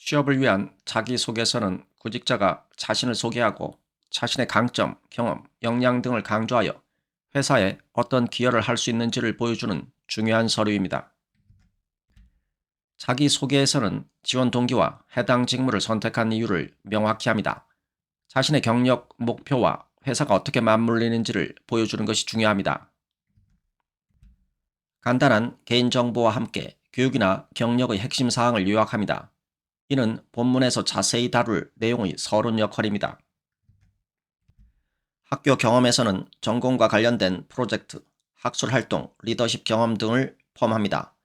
취업을 위한 자기소개서는 구직자가 자신을 소개하고 자신의 강점, 경험, 역량 등을 강조하여 회사에 어떤 기여를 할 수 있는지를 보여주는 중요한 서류입니다. 자기소개에서는 지원 동기와 해당 직무를 선택한 이유를 명확히 합니다. 자신의 경력, 목표와 회사가 어떻게 맞물리는지를 보여주는 것이 중요합니다. 간단한 개인정보와 함께 교육이나 경력의 핵심 사항을 요약합니다. 이는 본문에서 자세히 다룰 내용의 서론 역할입니다. 학교 경험에서는 전공과 관련된 프로젝트, 학술활동, 리더십 경험 등을 포함합니다.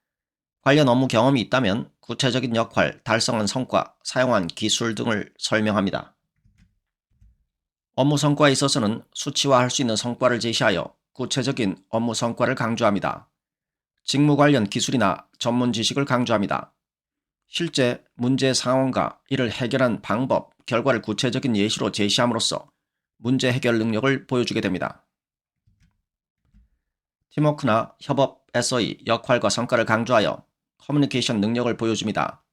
관련 업무 경험이 있다면 구체적인 역할, 달성한 성과, 사용한 기술 등을 설명합니다. 업무 성과에 있어서는 수치화할 수 있는 성과를 제시하여 구체적인 업무 성과를 강조합니다. 직무 관련 기술이나 전문 지식을 강조합니다. 실제 문제 상황과 이를 해결한 방법, 결과를 구체적인 예시로 제시함으로써 문제 해결 능력을 보여주게 됩니다. 팀워크나 협업에서의 역할과 성과를 강조하여 커뮤니케이션 능력을 보여줍니다.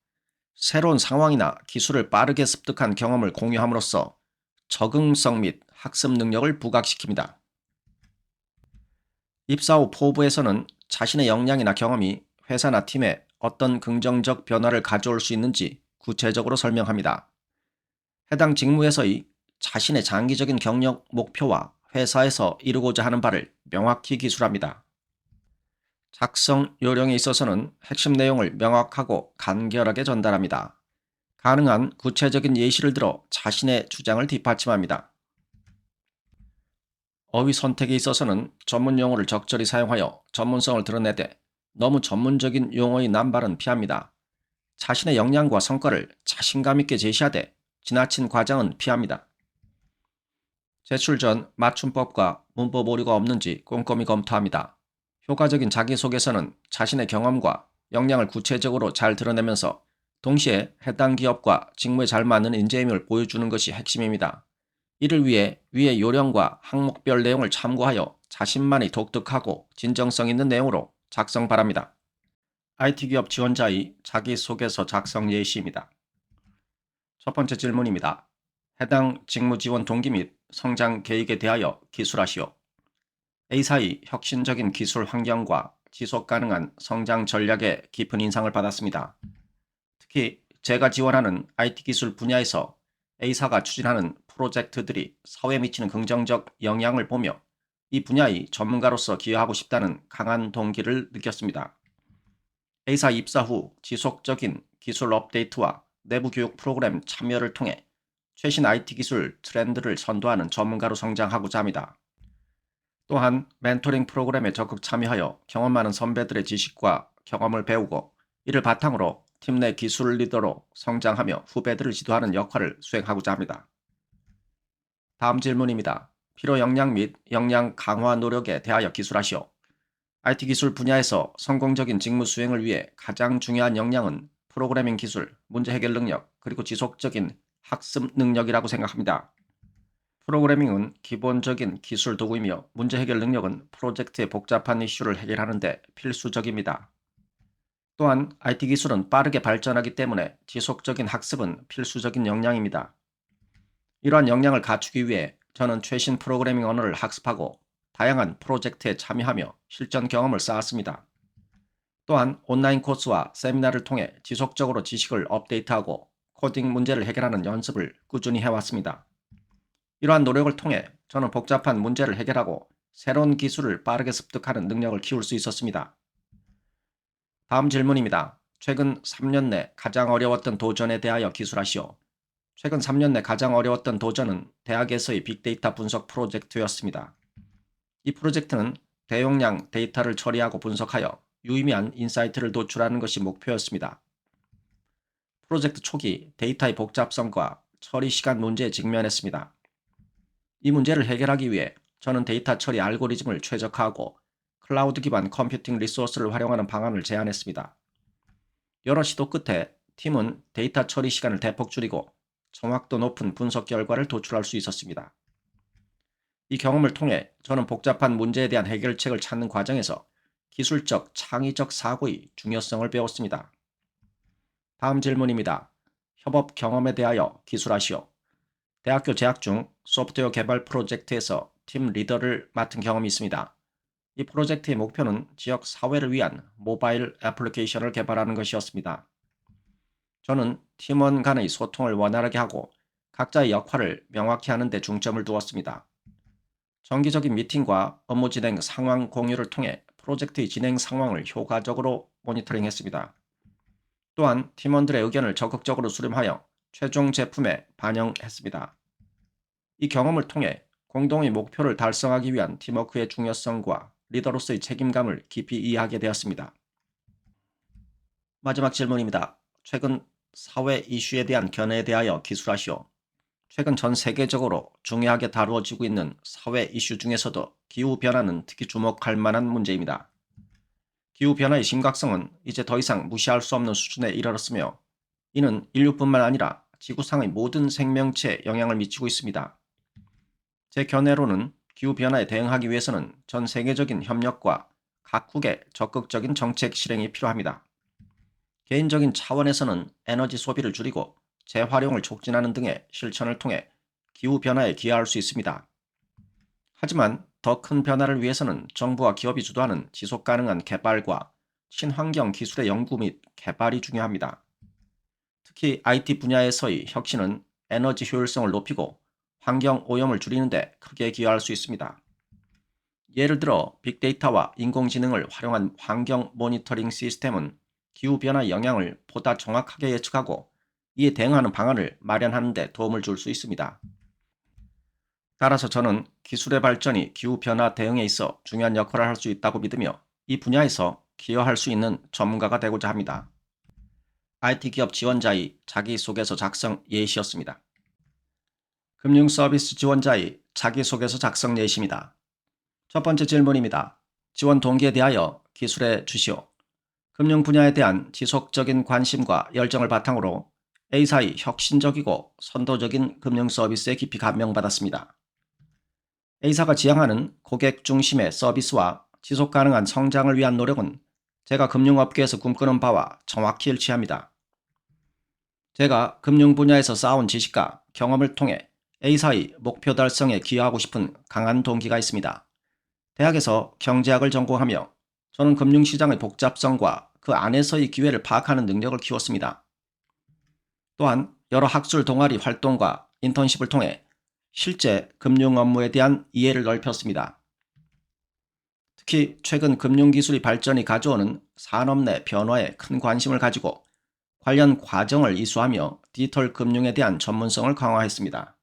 새로운 상황이나 기술을 빠르게 습득한 경험을 공유함으로써 적응성 및 학습 능력을 부각시킵니다. 입사 후 포부에서는 자신의 역량이나 경험이 회사나 팀에 어떤 긍정적 변화를 가져올 수 있는지 구체적으로 설명합니다. 해당 직무에서의 자신의 장기적인 경력 목표와 회사에서 이루고자 하는 바를 명확히 기술합니다. 작성 요령에 있어서는 핵심 내용을 명확하고 간결하게 전달합니다. 가능한 구체적인 예시를 들어 자신의 주장을 뒷받침합니다. 어휘 선택에 있어서는 전문 용어를 적절히 사용하여 전문성을 드러내되 너무 전문적인 용어의 남발은 피합니다. 자신의 역량과 성과를 자신감 있게 제시하되 지나친 과장은 피합니다. 제출 전 맞춤법과 문법 오류가 없는지 꼼꼼히 검토합니다. 효과적인 자기소개서는 자신의 경험과 역량을 구체적으로 잘 드러내면서 동시에 해당 기업과 직무에 잘 맞는 인재임을 보여주는 것이 핵심입니다. 이를 위해 위의 요령과 항목별 내용을 참고하여 자신만이 독특하고 진정성 있는 내용으로 작성 바랍니다. IT기업 지원자의 자기소개서 작성 예시입니다. 첫 번째 질문입니다. 해당 직무 지원 동기 및 성장 계획에 대하여 기술하시오. A사의 혁신적인 기술 환경과 지속 가능한 성장 전략에 깊은 인상을 받았습니다. 특히 제가 지원하는 IT 기술 분야에서 A사가 추진하는 프로젝트들이 사회에 미치는 긍정적 영향을 보며 이 분야의 전문가로서 기여하고 싶다는 강한 동기를 느꼈습니다. A사 입사 후 지속적인 기술 업데이트와 내부 교육 프로그램 참여를 통해 최신 IT 기술 트렌드를 선도하는 전문가로 성장하고자 합니다. 또한 멘토링 프로그램에 적극 참여하여 경험 많은 선배들의 지식과 경험을 배우고 이를 바탕으로 팀 내 기술 리더로 성장하며 후배들을 지도하는 역할을 수행하고자 합니다. 다음 질문입니다. 필요 역량 및 역량 강화 노력에 대하여 기술하시오. IT 기술 분야에서 성공적인 직무 수행을 위해 가장 중요한 역량은 프로그래밍 기술, 문제 해결 능력, 그리고 지속적인 학습 능력이라고 생각합니다. 프로그래밍은 기본적인 기술 도구이며 문제 해결 능력은 프로젝트의 복잡한 이슈를 해결하는 데 필수적입니다. 또한 IT 기술은 빠르게 발전하기 때문에 지속적인 학습은 필수적인 역량입니다. 이러한 역량을 갖추기 위해 저는 최신 프로그래밍 언어를 학습하고 다양한 프로젝트에 참여하며 실전 경험을 쌓았습니다. 또한 온라인 코스와 세미나를 통해 지속적으로 지식을 업데이트하고 코딩 문제를 해결하는 연습을 꾸준히 해왔습니다. 이러한 노력을 통해 저는 복잡한 문제를 해결하고 새로운 기술을 빠르게 습득하는 능력을 키울 수 있었습니다. 다음 질문입니다. 최근 3년 내 가장 어려웠던 도전에 대하여 기술하시오. 최근 3년 내 가장 어려웠던 도전은 대학에서의 빅데이터 분석 프로젝트였습니다. 이 프로젝트는 대용량 데이터를 처리하고 분석하여 유의미한 인사이트를 도출하는 것이 목표였습니다. 프로젝트 초기 데이터의 복잡성과 처리 시간 문제에 직면했습니다. 이 문제를 해결하기 위해 저는 데이터 처리 알고리즘을 최적화하고 클라우드 기반 컴퓨팅 리소스를 활용하는 방안을 제안했습니다. 여러 시도 끝에 팀은 데이터 처리 시간을 대폭 줄이고 정확도 높은 분석 결과를 도출할 수 있었습니다. 이 경험을 통해 저는 복잡한 문제에 대한 해결책을 찾는 과정에서 기술적, 창의적 사고의 중요성을 배웠습니다. 다음 질문입니다. 협업 경험에 대하여 기술하시오. 대학교 재학 중 소프트웨어 개발 프로젝트에서 팀 리더를 맡은 경험이 있습니다. 이 프로젝트의 목표는 지역 사회를 위한 모바일 애플리케이션을 개발하는 것이었습니다. 저는 팀원 간의 소통을 원활하게 하고 각자의 역할을 명확히 하는 데 중점을 두었습니다. 정기적인 미팅과 업무 진행 상황 공유를 통해 프로젝트의 진행 상황을 효과적으로 모니터링했습니다. 또한 팀원들의 의견을 적극적으로 수렴하여 최종 제품에 반영했습니다. 이 경험을 통해 공동의 목표를 달성하기 위한 팀워크의 중요성과 리더로서의 책임감을 깊이 이해하게 되었습니다. 마지막 질문입니다. 최근 사회 이슈에 대한 견해에 대하여 기술하시오. 최근 전 세계적으로 중요하게 다루어지고 있는 사회 이슈 중에서도 기후변화는 특히 주목할 만한 문제입니다. 기후변화의 심각성은 이제 더 이상 무시할 수 없는 수준에 이르렀으며 이는 인류뿐만 아니라 지구상의 모든 생명체에 영향을 미치고 있습니다. 제 견해로는 기후변화에 대응하기 위해서는 전 세계적인 협력과 각국의 적극적인 정책 실행이 필요합니다. 개인적인 차원에서는 에너지 소비를 줄이고 재활용을 촉진하는 등의 실천을 통해 기후변화에 기여할 수 있습니다. 하지만 더 큰 변화를 위해서는 정부와 기업이 주도하는 지속가능한 개발과 친환경 기술의 연구 및 개발이 중요합니다. 특히 IT 분야에서의 혁신은 에너지 효율성을 높이고 환경 오염을 줄이는 데 크게 기여할 수 있습니다. 예를 들어 빅데이터와 인공지능을 활용한 환경 모니터링 시스템은 기후변화 영향을 보다 정확하게 예측하고 이에 대응하는 방안을 마련하는 데 도움을 줄 수 있습니다. 따라서 저는 기술의 발전이 기후변화 대응에 있어 중요한 역할을 할 수 있다고 믿으며 이 분야에서 기여할 수 있는 전문가가 되고자 합니다. IT 기업 지원자의 자기소개서 작성 예시였습니다. 금융서비스 지원자의 자기소개서 작성 예시입니다. 첫 번째 질문입니다. 지원 동기에 대하여 기술해 주시오. 금융 분야에 대한 지속적인 관심과 열정을 바탕으로 A사의 혁신적이고 선도적인 금융 서비스에 깊이 감명받았습니다. A사가 지향하는 고객 중심의 서비스와 지속 가능한 성장을 위한 노력은 제가 금융업계에서 꿈꾸는 바와 정확히 일치합니다. 제가 금융 분야에서 쌓아온 지식과 경험을 통해 A사의 목표 달성에 기여하고 싶은 강한 동기가 있습니다. 대학에서 경제학을 전공하며 저는 금융시장의 복잡성과 그 안에서의 기회를 파악하는 능력을 키웠습니다. 또한 여러 학술 동아리 활동과 인턴십을 통해 실제 금융 업무에 대한 이해를 넓혔습니다. 특히 최근 금융기술의 발전이 가져오는 산업 내 변화에 큰 관심을 가지고 관련 과정을 이수하며 디지털 금융에 대한 전문성을 강화했습니다.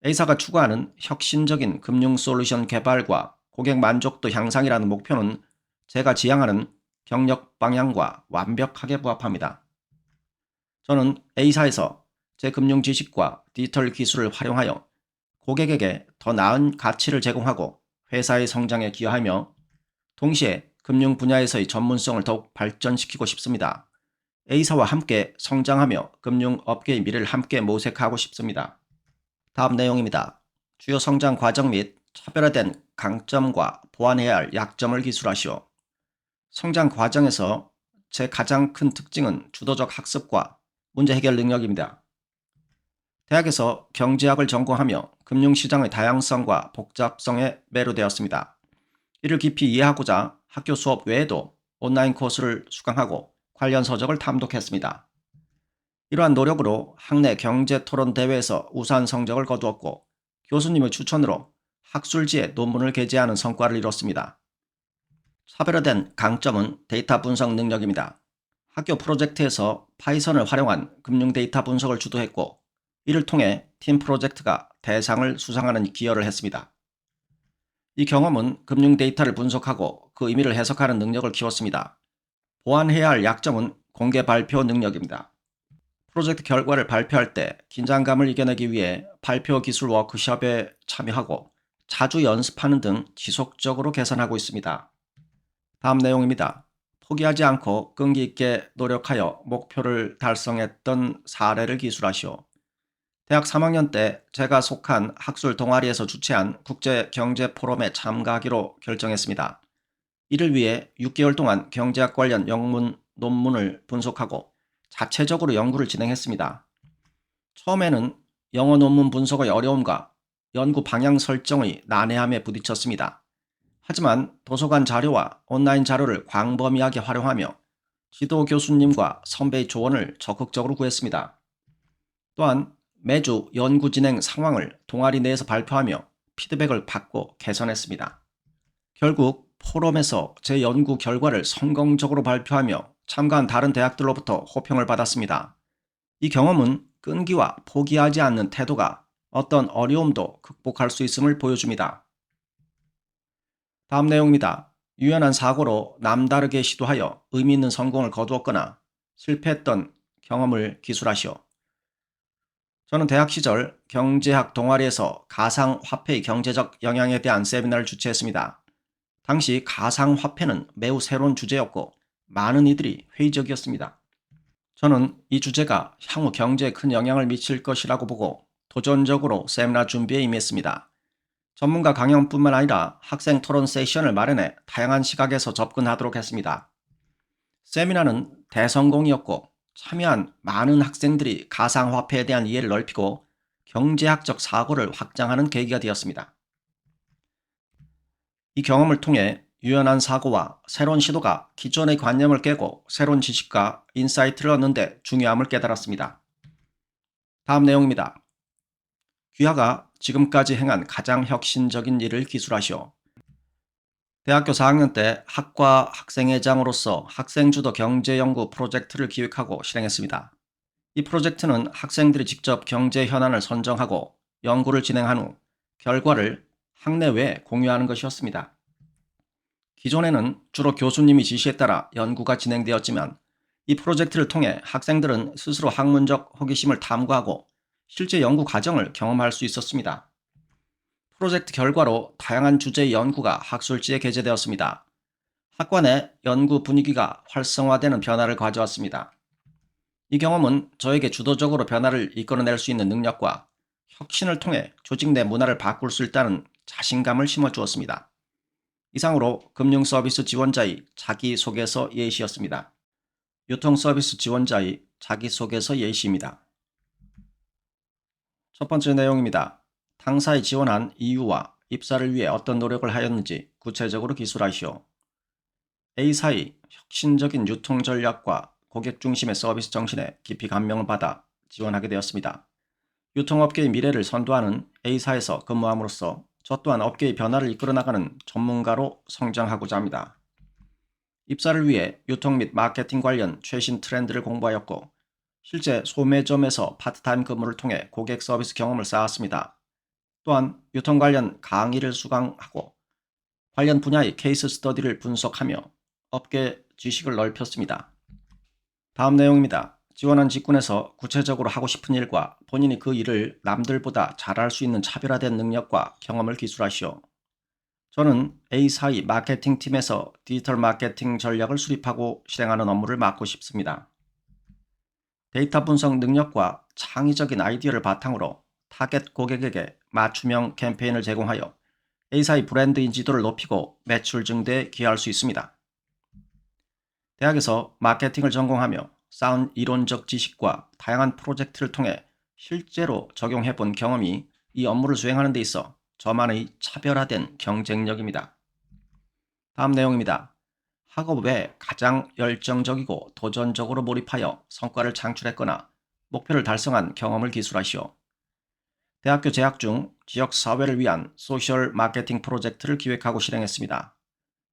A사가 추구하는 혁신적인 금융 솔루션 개발과 고객 만족도 향상이라는 목표는 제가 지향하는 경력 방향과 완벽하게 부합합니다. 저는 A사에서 제 금융 지식과 디지털 기술을 활용하여 고객에게 더 나은 가치를 제공하고 회사의 성장에 기여하며 동시에 금융 분야에서의 전문성을 더욱 발전시키고 싶습니다. A사와 함께 성장하며 금융 업계의 미래를 함께 모색하고 싶습니다. 다음 내용입니다. 주요 성장 과정 및 차별화된 강점과 보완해야 할 약점을 기술하시오. 성장 과정에서 제 가장 큰 특징은 주도적 학습과 문제 해결 능력입니다. 대학에서 경제학을 전공하며 금융시장의 다양성과 복잡성에 매료되었습니다. 이를 깊이 이해하고자 학교 수업 외에도 온라인 코스를 수강하고 관련 서적을 탐독했습니다. 이러한 노력으로 학내 경제 토론 대회에서 우수한 성적을 거두었고 교수님의 추천으로 학술지에 논문을 게재하는 성과를 이뤘습니다. 차별화된 강점은 데이터 분석 능력입니다. 학교 프로젝트에서 파이썬을 활용한 금융 데이터 분석을 주도했고 이를 통해 팀 프로젝트가 대상을 수상하는 기여를 했습니다. 이 경험은 금융 데이터를 분석하고 그 의미를 해석하는 능력을 키웠습니다. 보완해야 할 약점은 공개 발표 능력입니다. 프로젝트 결과를 발표할 때 긴장감을 이겨내기 위해 발표 기술 워크숍에 참여하고 자주 연습하는 등 지속적으로 개선하고 있습니다. 다음 내용입니다. 포기하지 않고 끈기 있게 노력하여 목표를 달성했던 사례를 기술하시오. 대학 3학년 때 제가 속한 학술 동아리에서 주최한 국제경제포럼에 참가하기로 결정했습니다. 이를 위해 6개월 동안 경제학 관련 영문 논문을 분석하고 자체적으로 연구를 진행했습니다. 처음에는 영어 논문 분석의 어려움과 연구 방향 설정의 난해함에 부딪혔습니다. 하지만 도서관 자료와 온라인 자료를 광범위하게 활용하며 지도 교수님과 선배의 조언을 적극적으로 구했습니다. 또한 매주 연구 진행 상황을 동아리 내에서 발표하며 피드백을 받고 개선했습니다. 결국 포럼에서 제 연구 결과를 성공적으로 발표하며 참가한 다른 대학들로부터 호평을 받았습니다. 이 경험은 끈기와 포기하지 않는 태도가 어떤 어려움도 극복할 수 있음을 보여줍니다. 다음 내용입니다. 유연한 사고로 남다르게 시도하여 의미 있는 성공을 거두었거나 실패했던 경험을 기술하시오. 저는 대학 시절 경제학 동아리에서 가상화폐의 경제적 영향에 대한 세미나를 주최했습니다. 당시 가상화폐는 매우 새로운 주제였고 많은 이들이 회의적이었습니다. 저는 이 주제가 향후 경제에 큰 영향을 미칠 것이라고 보고 도전적으로 세미나 준비에 임했습니다. 전문가 강연뿐만 아니라 학생 토론 세션을 마련해 다양한 시각에서 접근하도록 했습니다. 세미나는 대성공이었고 참여한 많은 학생들이 가상화폐에 대한 이해를 넓히고 경제학적 사고를 확장하는 계기가 되었습니다. 이 경험을 통해 유연한 사고와 새로운 시도가 기존의 관념을 깨고 새로운 지식과 인사이트를 얻는 데 중요함을 깨달았습니다. 다음 내용입니다. 귀하가 지금까지 행한 가장 혁신적인 일을 기술하시오. 대학교 4학년 때 학과 학생회장으로서 학생주도 경제연구 프로젝트를 기획하고 실행했습니다. 이 프로젝트는 학생들이 직접 경제 현안을 선정하고 연구를 진행한 후 결과를 학내외에 공유하는 것이었습니다. 기존에는 주로 교수님이 지시에 따라 연구가 진행되었지만 이 프로젝트를 통해 학생들은 스스로 학문적 호기심을 탐구하고 실제 연구 과정을 경험할 수 있었습니다. 프로젝트 결과로 다양한 주제의 연구가 학술지에 게재되었습니다. 학과 내 연구 분위기가 활성화되는 변화를 가져왔습니다. 이 경험은 저에게 주도적으로 변화를 이끌어낼 수 있는 능력과 혁신을 통해 조직 내 문화를 바꿀 수 있다는 자신감을 심어주었습니다. 이상으로 금융서비스 지원자의 자기소개서 예시였습니다. 유통서비스 지원자의 자기소개서 예시입니다. 첫 번째 내용입니다. 당사에 지원한 이유와 입사를 위해 어떤 노력을 하였는지 구체적으로 기술하시오. A사의 혁신적인 유통 전략과 고객 중심의 서비스 정신에 깊이 감명을 받아 지원하게 되었습니다. 유통업계의 미래를 선도하는 A사에서 근무함으로써 저 또한 업계의 변화를 이끌어 나가는 전문가로 성장하고자 합니다. 입사를 위해 유통 및 마케팅 관련 최신 트렌드를 공부하였고 실제 소매점에서 파트타임 근무를 통해 고객 서비스 경험을 쌓았습니다. 또한 유통 관련 강의를 수강하고 관련 분야의 케이스 스터디를 분석하며 업계 지식을 넓혔습니다. 다음 내용입니다. 지원한 직군에서 구체적으로 하고 싶은 일과 본인이 그 일을 남들보다 잘할 수 있는 차별화된 능력과 경험을 기술하시오. 저는 A사의 마케팅 팀에서 디지털 마케팅 전략을 수립하고 실행하는 업무를 맡고 싶습니다. 데이터 분석 능력과 창의적인 아이디어를 바탕으로 타겟 고객에게 맞춤형 캠페인을 제공하여 A사의 브랜드 인지도를 높이고 매출 증대에 기여할 수 있습니다. 대학에서 마케팅을 전공하며 쌓은 이론적 지식과 다양한 프로젝트를 통해 실제로 적용해 본 경험이 이 업무를 수행하는 데 있어 저만의 차별화된 경쟁력입니다. 다음 내용입니다. 학업 외 가장 열정적이고 도전적으로 몰입하여 성과를 창출했거나 목표를 달성한 경험을 기술하시오. 대학교 재학 중 지역사회를 위한 소셜 마케팅 프로젝트를 기획하고 실행했습니다.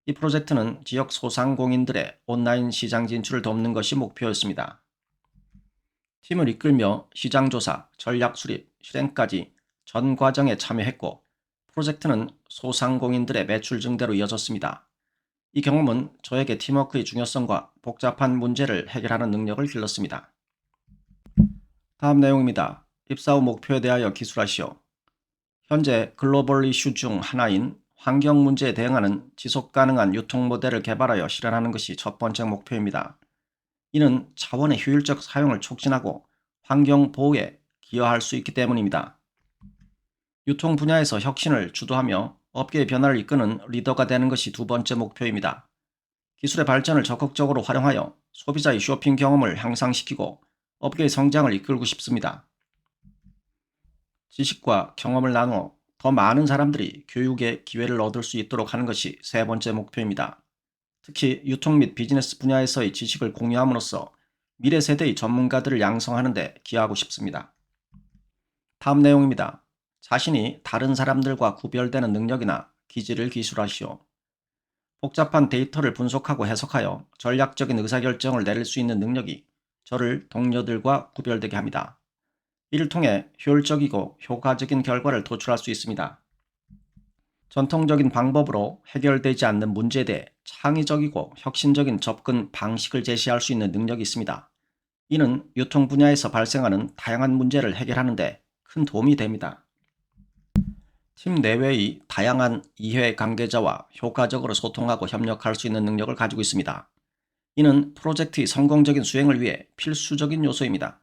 이 프로젝트는 지역 소상공인들의 온라인 시장 진출을 돕는 것이 목표였습니다. 팀을 이끌며 시장조사, 전략 수립, 실행까지 전 과정에 참여했고 프로젝트는 소상공인들의 매출 증대로 이어졌습니다. 이 경험은 저에게 팀워크의 중요성과 복잡한 문제를 해결하는 능력을 길렀습니다. 다음 내용입니다. 입사 후 목표에 대하여 기술하시오. 현재 글로벌 이슈 중 하나인 환경 문제에 대응하는 지속 가능한 유통 모델을 개발하여 실현하는 것이 첫 번째 목표입니다. 이는 자원의 효율적 사용을 촉진하고 환경 보호에 기여할 수 있기 때문입니다. 유통 분야에서 혁신을 주도하며 업계의 변화를 이끄는 리더가 되는 것이 두 번째 목표입니다. 기술의 발전을 적극적으로 활용하여 소비자의 쇼핑 경험을 향상시키고 업계의 성장을 이끌고 싶습니다. 지식과 경험을 나누어 더 많은 사람들이 교육의 기회를 얻을 수 있도록 하는 것이 세 번째 목표입니다. 특히 유통 및 비즈니스 분야에서의 지식을 공유함으로써 미래 세대의 전문가들을 양성하는 데 기여하고 싶습니다. 다음 내용입니다. 자신이 다른 사람들과 구별되는 능력이나 기질을 기술하시오. 복잡한 데이터를 분석하고 해석하여 전략적인 의사결정을 내릴 수 있는 능력이 저를 동료들과 구별되게 합니다. 이를 통해 효율적이고 효과적인 결과를 도출할 수 있습니다. 전통적인 방법으로 해결되지 않는 문제에 대해 창의적이고 혁신적인 접근 방식을 제시할 수 있는 능력이 있습니다. 이는 유통 분야에서 발생하는 다양한 문제를 해결하는 데 큰 도움이 됩니다. 팀 내외의 다양한 이해 관계자와 효과적으로 소통하고 협력할 수 있는 능력을 가지고 있습니다. 이는 프로젝트의 성공적인 수행을 위해 필수적인 요소입니다.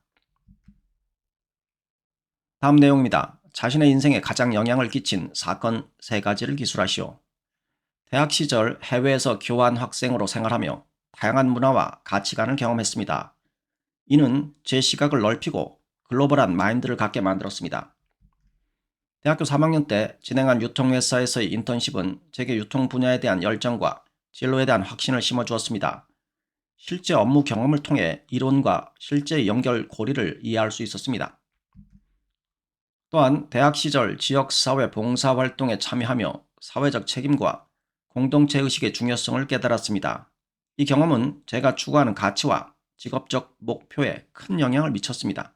다음 내용입니다. 자신의 인생에 가장 영향을 끼친 사건 3가지를 기술하시오. 대학 시절 해외에서 교환 학생으로 생활하며 다양한 문화와 가치관을 경험했습니다. 이는 제 시각을 넓히고 글로벌한 마인드를 갖게 만들었습니다. 대학교 3학년 때 진행한 유통회사에서의 인턴십은 제게 유통 분야에 대한 열정과 진로에 대한 확신을 심어주었습니다. 실제 업무 경험을 통해 이론과 실제의 연결고리를 이해할 수 있었습니다. 또한 대학 시절 지역사회 봉사활동에 참여하며 사회적 책임과 공동체의식의 중요성을 깨달았습니다. 이 경험은 제가 추구하는 가치와 직업적 목표에 큰 영향을 미쳤습니다.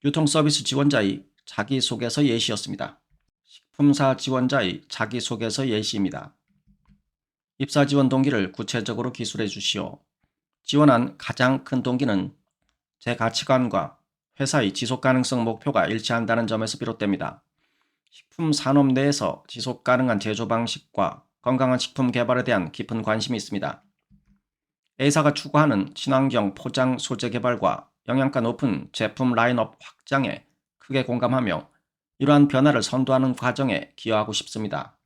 유통서비스 지원자의 자기소개서 예시였습니다. 식품사 지원자의 자기소개서 예시입니다. 입사 지원 동기를 구체적으로 기술해 주시오. 지원한 가장 큰 동기는 제 가치관과 회사의 지속가능성 목표가 일치한다는 점에서 비롯됩니다. 식품 산업 내에서 지속가능한 제조 방식과 건강한 식품 개발에 대한 깊은 관심이 있습니다. A사가 추구하는 친환경 포장 소재 개발과 영양가 높은 제품 라인업 확장에 크게 공감하며 이러한 변화를 선도하는 과정에 기여하고 싶습니다.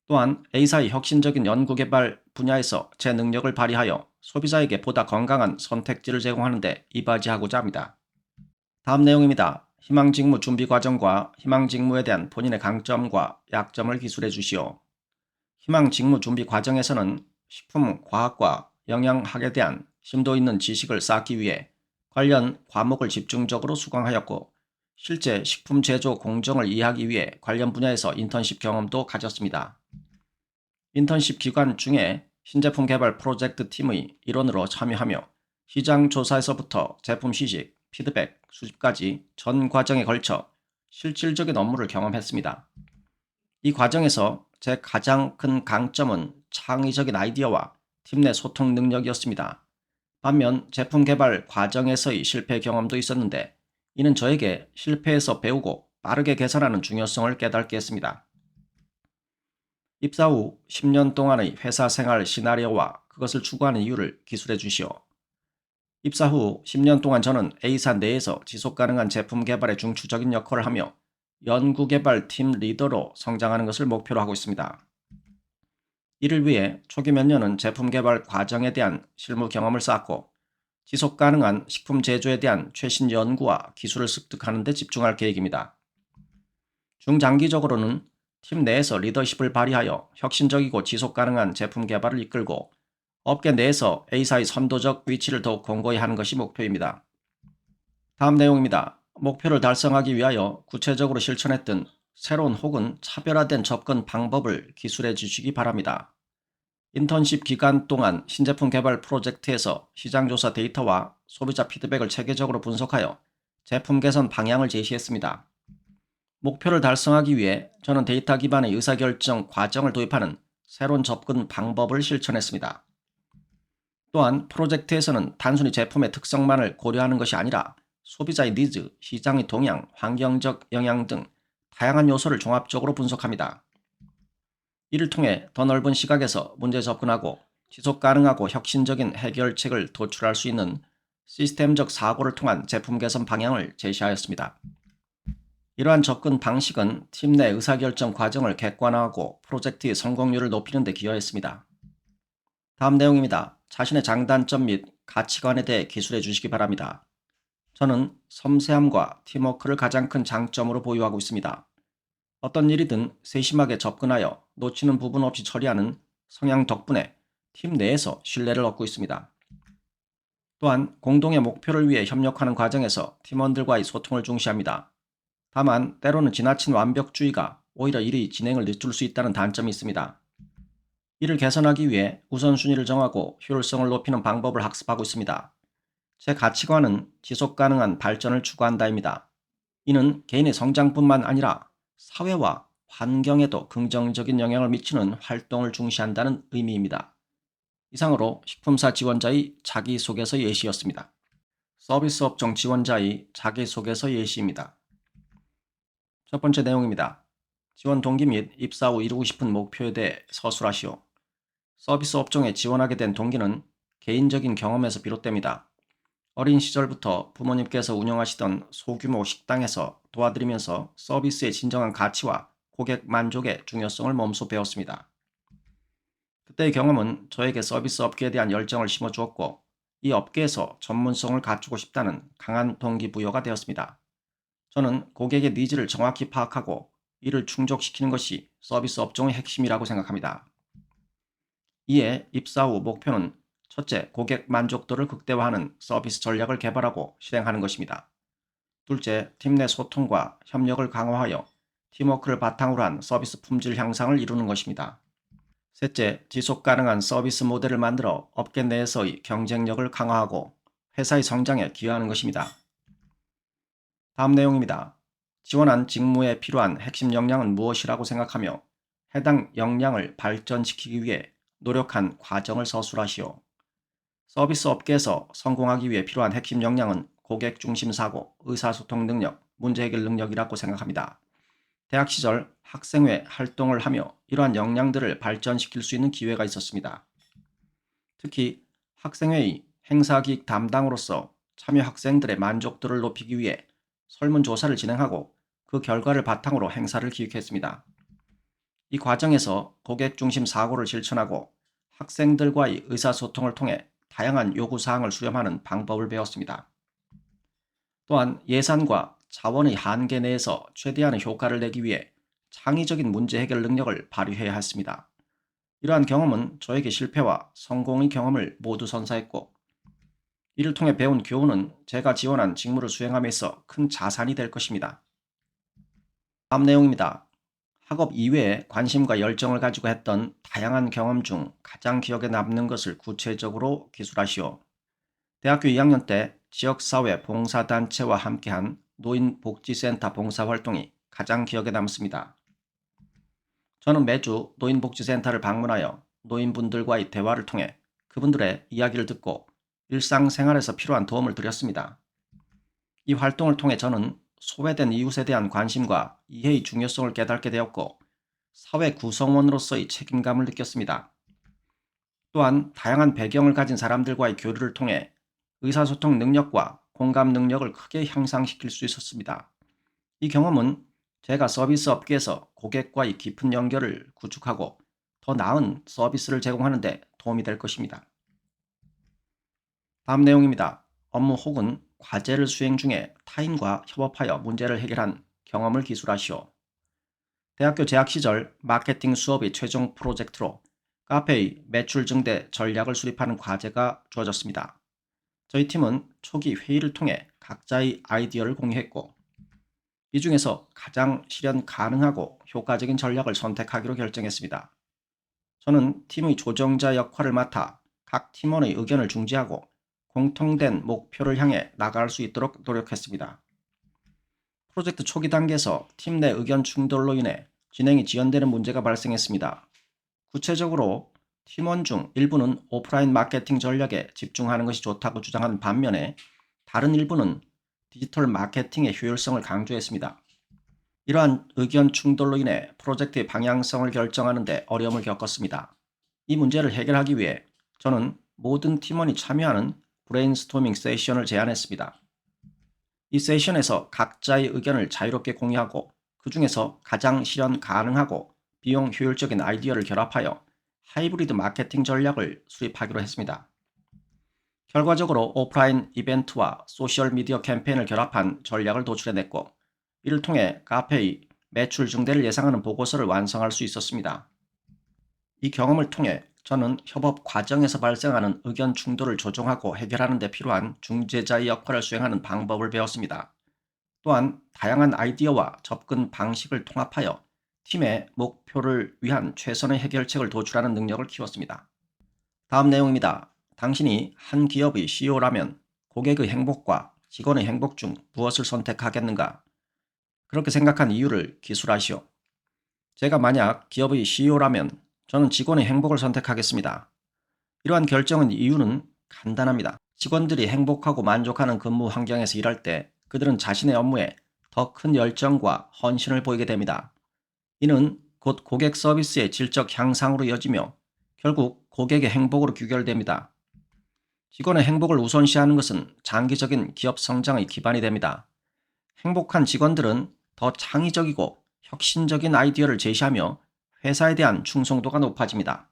또한 A사의 혁신적인 연구개발 분야에서 제 능력을 발휘하여 소비자에게 보다 건강한 선택지를 제공하는 데 이바지하고자 합니다. 다음 내용입니다. 희망직무 준비 과정과 희망직무에 대한 본인의 강점과 약점을 기술해 주시오. 희망직무 준비 과정에서는 식품 과학과 영양학에 대한 심도 있는 지식을 쌓기 위해 관련 과목을 집중적으로 수강하였고 실제 식품 제조 공정을 이해하기 위해 관련 분야에서 인턴십 경험도 가졌습니다. 인턴십 기간 중에 신제품 개발 프로젝트 팀의 일원으로 참여하며 시장 조사에서부터 제품 시식, 피드백, 수집까지 전 과정에 걸쳐 실질적인 업무를 경험했습니다. 이 과정에서 제 가장 큰 강점은 창의적인 아이디어와 팀 내 소통 능력이었습니다. 반면 제품 개발 과정에서의 실패 경험도 있었는데 이는 저에게 실패에서 배우고 빠르게 개선하는 중요성을 깨닫게 했습니다. 입사 후 10년 동안의 회사 생활 시나리오와 그것을 추구하는 이유를 기술해 주시오. 입사 후 10년 동안 저는 A사 내에서 지속가능한 제품 개발에 중추적인 역할을 하며 연구개발 팀 리더로 성장하는 것을 목표로 하고 있습니다. 이를 위해 초기 몇 년은 제품 개발 과정에 대한 실무 경험을 쌓고 지속가능한 식품 제조에 대한 최신 연구와 기술을 습득하는 데 집중할 계획입니다. 중장기적으로는 팀 내에서 리더십을 발휘하여 혁신적이고 지속가능한 제품 개발을 이끌고 업계 내에서 A사의 선도적 위치를 더욱 공고히 하는 것이 목표입니다. 다음 내용입니다. 목표를 달성하기 위하여 구체적으로 실천했던 새로운 혹은 차별화된 접근 방법을 기술해 주시기 바랍니다. 인턴십 기간 동안 신제품 개발 프로젝트에서 시장조사 데이터와 소비자 피드백을 체계적으로 분석하여 제품 개선 방향을 제시했습니다. 목표를 달성하기 위해 저는 데이터 기반의 의사결정 과정을 도입하는 새로운 접근 방법을 실천했습니다. 또한 프로젝트에서는 단순히 제품의 특성만을 고려하는 것이 아니라 소비자의 니즈, 시장의 동향, 환경적 영향 등 다양한 요소를 종합적으로 분석합니다. 이를 통해 더 넓은 시각에서 문제 접근하고 지속 가능하고 혁신적인 해결책을 도출할 수 있는 시스템적 사고를 통한 제품 개선 방향을 제시하였습니다. 이러한 접근 방식은 팀 내 의사결정 과정을 객관화하고 프로젝트의 성공률을 높이는 데 기여했습니다. 다음 내용입니다. 자신의 장단점 및 가치관에 대해 기술해 주시기 바랍니다. 저는 섬세함과 팀워크를 가장 큰 장점으로 보유하고 있습니다. 어떤 일이든 세심하게 접근하여 놓치는 부분 없이 처리하는 성향 덕분에 팀 내에서 신뢰를 얻고 있습니다. 또한 공동의 목표를 위해 협력하는 과정에서 팀원들과의 소통을 중시합니다. 다만 때로는 지나친 완벽주의가 오히려 일의 진행을 늦출 수 있다는 단점이 있습니다. 이를 개선하기 위해 우선순위를 정하고 효율성을 높이는 방법을 학습하고 있습니다. 제 가치관은 지속 가능한 발전을 추구한다입니다. 이는 개인의 성장뿐만 아니라 사회와 환경에도 긍정적인 영향을 미치는 활동을 중시한다는 의미입니다. 이상으로 식품사 지원자의 자기소개서 예시였습니다. 서비스 업종 지원자의 자기소개서 예시입니다. 첫 번째 내용입니다. 지원 동기 및 입사 후 이루고 싶은 목표에 대해 서술하시오. 서비스 업종에 지원하게 된 동기는 개인적인 경험에서 비롯됩니다. 어린 시절부터 부모님께서 운영하시던 소규모 식당에서 도와드리면서 서비스의 진정한 가치와 고객 만족의 중요성을 몸소 배웠습니다. 그때의 경험은 저에게 서비스 업계에 대한 열정을 심어주었고, 이 업계에서 전문성을 갖추고 싶다는 강한 동기부여가 되었습니다. 저는 고객의 니즈를 정확히 파악하고 이를 충족시키는 것이 서비스 업종의 핵심이라고 생각합니다. 이에 입사 후 목표는 첫째, 고객 만족도를 극대화하는 서비스 전략을 개발하고 실행하는 것입니다. 둘째, 팀 내 소통과 협력을 강화하여 팀워크를 바탕으로 한 서비스 품질 향상을 이루는 것입니다. 셋째, 지속 가능한 서비스 모델을 만들어 업계 내에서의 경쟁력을 강화하고 회사의 성장에 기여하는 것입니다. 다음 내용입니다. 지원한 직무에 필요한 핵심 역량은 무엇이라고 생각하며 해당 역량을 발전시키기 위해 노력한 과정을 서술하시오. 서비스 업계에서 성공하기 위해 필요한 핵심 역량은 고객 중심 사고, 의사소통 능력, 문제 해결 능력이라고 생각합니다. 대학 시절 학생회 활동을 하며 이러한 역량들을 발전시킬 수 있는 기회가 있었습니다. 특히 학생회의 행사기획 담당으로서 참여 학생들의 만족도를 높이기 위해 설문조사를 진행하고 그 결과를 바탕으로 행사를 기획했습니다. 이 과정에서 고객 중심 사고를 실천하고 학생들과의 의사소통을 통해 다양한 요구사항을 수렴하는 방법을 배웠습니다. 또한 예산과 자원의 한계 내에서 최대한의 효과를 내기 위해 창의적인 문제 해결 능력을 발휘해야 했습니다. 이러한 경험은 저에게 실패와 성공의 경험을 모두 선사했고, 이를 통해 배운 교훈은 제가 지원한 직무를 수행함에 있어 큰 자산이 될 것입니다. 다음 내용입니다. 학업 이외에 관심과 열정을 가지고 했던 다양한 경험 중 가장 기억에 남는 것을 구체적으로 기술하시오. 대학교 2학년 때 지역사회 봉사단체와 함께한 노인복지센터 봉사활동이 가장 기억에 남습니다. 저는 매주 노인복지센터를 방문하여 노인분들과의 대화를 통해 그분들의 이야기를 듣고 일상생활에서 필요한 도움을 드렸습니다. 이 활동을 통해 저는 소외된 이웃에 대한 관심과 이해의 중요성을 깨닫게 되었고 사회 구성원으로서의 책임감을 느꼈습니다. 또한 다양한 배경을 가진 사람들과의 교류를 통해 의사소통 능력과 공감 능력을 크게 향상시킬 수 있었습니다. 이 경험은 제가 서비스 업계에서 고객과의 깊은 연결을 구축하고 더 나은 서비스를 제공하는 데 도움이 될 것입니다. 다음 내용입니다. 업무 혹은 과제를 수행 중에 타인과 협업하여 문제를 해결한 경험을 기술하시오. 대학교 재학 시절 마케팅 수업의 최종 프로젝트로 카페의 매출 증대 전략을 수립하는 과제가 주어졌습니다. 저희 팀은 초기 회의를 통해 각자의 아이디어를 공유했고 이 중에서 가장 실현 가능하고 효과적인 전략을 선택하기로 결정했습니다. 저는 팀의 조정자 역할을 맡아 각 팀원의 의견을 중지하고 공통된 목표를 향해 나갈 수 있도록 노력했습니다. 프로젝트 초기 단계에서 팀 내 의견 충돌로 인해 진행이 지연되는 문제가 발생했습니다. 구체적으로 팀원 중 일부는 오프라인 마케팅 전략에 집중하는 것이 좋다고 주장한 반면에 다른 일부는 디지털 마케팅의 효율성을 강조했습니다. 이러한 의견 충돌로 인해 프로젝트의 방향성을 결정하는 데 어려움을 겪었습니다. 이 문제를 해결하기 위해 저는 모든 팀원이 참여하는 브레인스토밍 세션을 제안했습니다. 이 세션에서 각자의 의견을 자유롭게 공유하고 그 중에서 가장 실현 가능하고 비용 효율적인 아이디어를 결합하여 하이브리드 마케팅 전략을 수립하기로 했습니다. 결과적으로 오프라인 이벤트와 소셜미디어 캠페인을 결합한 전략을 도출해냈고, 이를 통해 카페의 매출 증대를 예상하는 보고서를 완성할 수 있었습니다. 이 경험을 통해 저는 협업 과정에서 발생하는 의견 충돌을 조정하고 해결하는 데 필요한 중재자의 역할을 수행하는 방법을 배웠습니다. 또한 다양한 아이디어와 접근 방식을 통합하여 팀의 목표를 위한 최선의 해결책을 도출하는 능력을 키웠습니다. 다음 내용입니다. 당신이 한 기업의 CEO라면 고객의 행복과 직원의 행복 중 무엇을 선택하겠는가? 그렇게 생각한 이유를 기술하시오. 제가 만약 기업의 CEO라면 저는 직원의 행복을 선택하겠습니다. 이러한 결정은 이유는 간단합니다. 직원들이 행복하고 만족하는 근무 환경에서 일할 때 그들은 자신의 업무에 더 큰 열정과 헌신을 보이게 됩니다. 이는 곧 고객 서비스의 질적 향상으로 이어지며 결국 고객의 행복으로 귀결됩니다. 직원의 행복을 우선시하는 것은 장기적인 기업 성장의 기반이 됩니다. 행복한 직원들은 더 창의적이고 혁신적인 아이디어를 제시하며 회사에 대한 충성도가 높아집니다.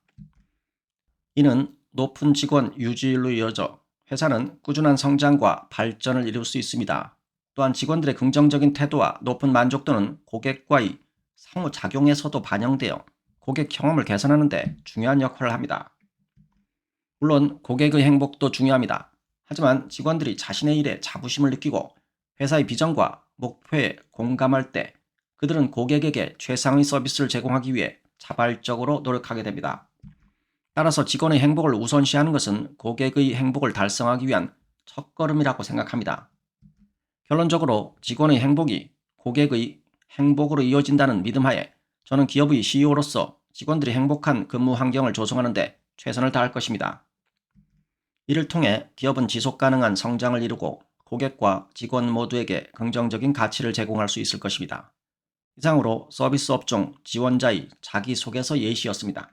이는 높은 직원 유지율로 이어져 회사는 꾸준한 성장과 발전을 이룰 수 있습니다. 또한 직원들의 긍정적인 태도와 높은 만족도는 고객과의 상호작용에서도 반영되어 고객 경험을 개선하는 데 중요한 역할을 합니다. 물론 고객의 행복도 중요합니다. 하지만 직원들이 자신의 일에 자부심을 느끼고 회사의 비전과 목표에 공감할 때 그들은 고객에게 최상의 서비스를 제공하기 위해 자발적으로 노력하게 됩니다. 따라서 직원의 행복을 우선시하는 것은 고객의 행복을 달성하기 위한 첫걸음이라고 생각합니다. 결론적으로 직원의 행복이 고객의 행복으로 이어진다는 믿음하에 저는 기업의 CEO로서 직원들이 행복한 근무 환경을 조성하는 데 최선을 다할 것입니다. 이를 통해 기업은 지속 가능한 성장을 이루고 고객과 직원 모두에게 긍정적인 가치를 제공할 수 있을 것입니다. 이상으로 서비스 업종 지원자의 자기소개서 예시였습니다.